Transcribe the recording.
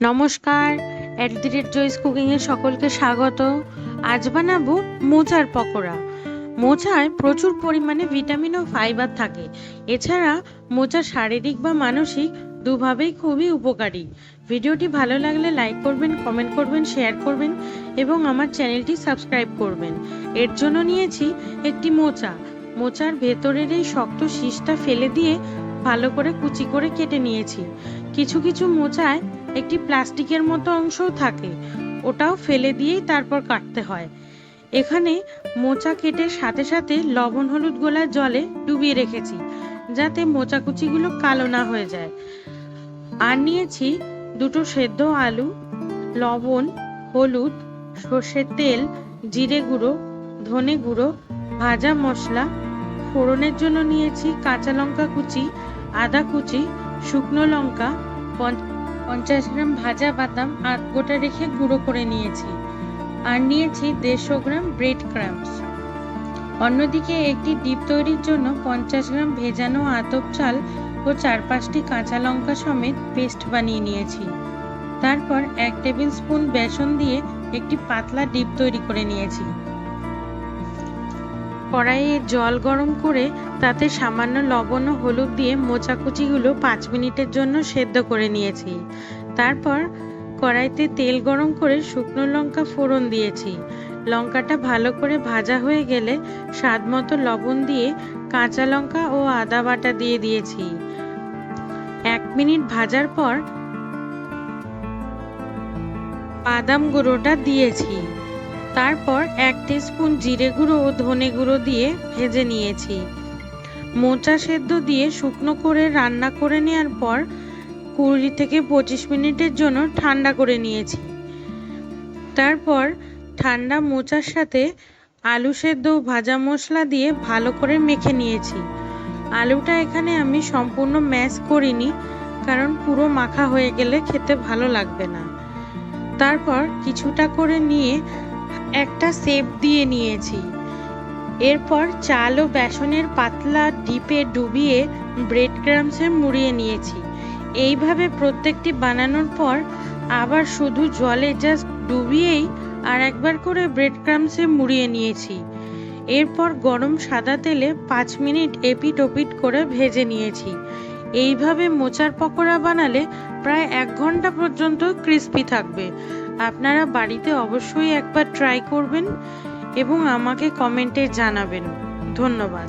নমস্কার, @joys cooking এর সকলকে স্বাগত। আজ বানাবো মোচার পকোড়া। মোচায় প্রচুর পরিমাণে ভিটামিন ও ফাইবার থাকে। এছাড়া মোচা শারীরিক বা মানসিক দুভাবেই খুবই উপকারী। ভিডিওটি ভালো লাগলে লাইক করবেন, কমেন্ট করবেন, শেয়ার করবেন এবং আমার চ্যানেলটি সাবস্ক্রাইব করবেন। এর জন্য নিয়েছি একটি মোচা। মোচার ভেতরের এই শক্ত শীষটা ফেলে দিয়ে ভালো করে কুচি করে কেটে নিয়েছি। কিছু কিছু মোচায় একটি প্লাস্টিকের মতো অংশও থাকে, ওটাও ফেলে দিয়েই তারপর কাটতে হয়। এখানে মোচা কেটে সাথে সাথে লবণ হলুদ গোলার জলে ডুবিয়ে রেখেছি, যাতে মোচা কুচিগুলো কালো না হয়ে যায়। আর নিয়েছি দুটো সেদ্ধ আলু, লবণ, হলুদ, সর্ষের তেল, জিরে গুঁড়ো, ধনে গুঁড়ো, ভাজা মশলা। ফোড়নের জন্য নিয়েছি কাঁচা লঙ্কা কুচি, আদা কুচি, শুকনো লঙ্কা, 50 গ্রাম ভাজা বাদাম আধ গোটা রেখে গুঁড়ো করে নিয়েছি। আর নিয়েছি 150 গ্রাম ব্রেড ক্রাম্বস। অন্যদিকে একটি ডিপ তৈরির জন্য 50 গ্রাম ভেজানো আতপ চাল ও 4-5টি কাঁচা লঙ্কা সমেত পেস্ট বানিয়ে নিয়েছি। তারপর 1 টেবিল স্পুন বেসন দিয়ে একটি পাতলা ডিপ তৈরি করে নিয়েছি। কড়াইয়ে জল গরম করে তাতে সামান্য লবণ ও হলুদ দিয়ে মোচা কুচিগুলো 5 মিনিটের জন্য সেদ্ধ করে নিয়েছি। তারপর কড়াইতে তেল গরম করে শুকনো লঙ্কা ফোড়ন দিয়েছি। লঙ্কাটা ভালো করে ভাজা হয়ে গেলে স্বাদমতো লবণ দিয়ে কাঁচা লঙ্কা ও আদা বাটা দিয়ে দিয়েছি। 1 মিনিট ভাজার পর বাদাম গুঁড়োটা দিয়েছি। তারপর 1 টিস্পুন জিরে গুঁড়ো ও ধনে গুঁড়ো দিয়ে ভেজে নিয়েছি। মোচা সেদ্ধ দিয়ে শুকনো করে রান্না করে নেওয়ার পর 20 থেকে 25 মিনিটের জন্য ঠান্ডা করে নিয়েছি। তারপর ঠান্ডা মোচার সাথে আলু সেদ্ধ ও ভাজা মশলা দিয়ে ভালো করে মেখে নিয়েছি। আলুটা এখানে আমি সম্পূর্ণ ম্যাশ করিনি, কারণ পুরো মাখা হয়ে গেলে খেতে ভালো লাগবে না। তারপর কিছুটা করে নিয়ে একটা শেপ দিয়ে নিয়েছি। এরপর চাল ও বেসনের পাতলা ডিপে ডুবিয়ে ব্রেড ক্রাম্বসে মুড়িয়ে নিয়েছি। এইভাবে প্রত্যেকটি বানানোর পর আবার শুধু জলে জাস্ট ডুবিয়েই আর একবার করে ব্রেড ক্রাম্বসে মুড়িয়ে নিয়েছি। এরপর গরম সাদা তেলে 5 মিনিট এপিট ওপিট করে ভেজে নিয়েছি। এইভাবে মোচার পকোড়া বানালে প্রায় 1 ঘন্টা পর্যন্ত ক্রিস্পি থাকবে। আপনারা বাড়িতে অবশ্যই একবার ট্রাই করবেন এবং আমাকে কমেন্টে জানাবেন। ধন্যবাদ।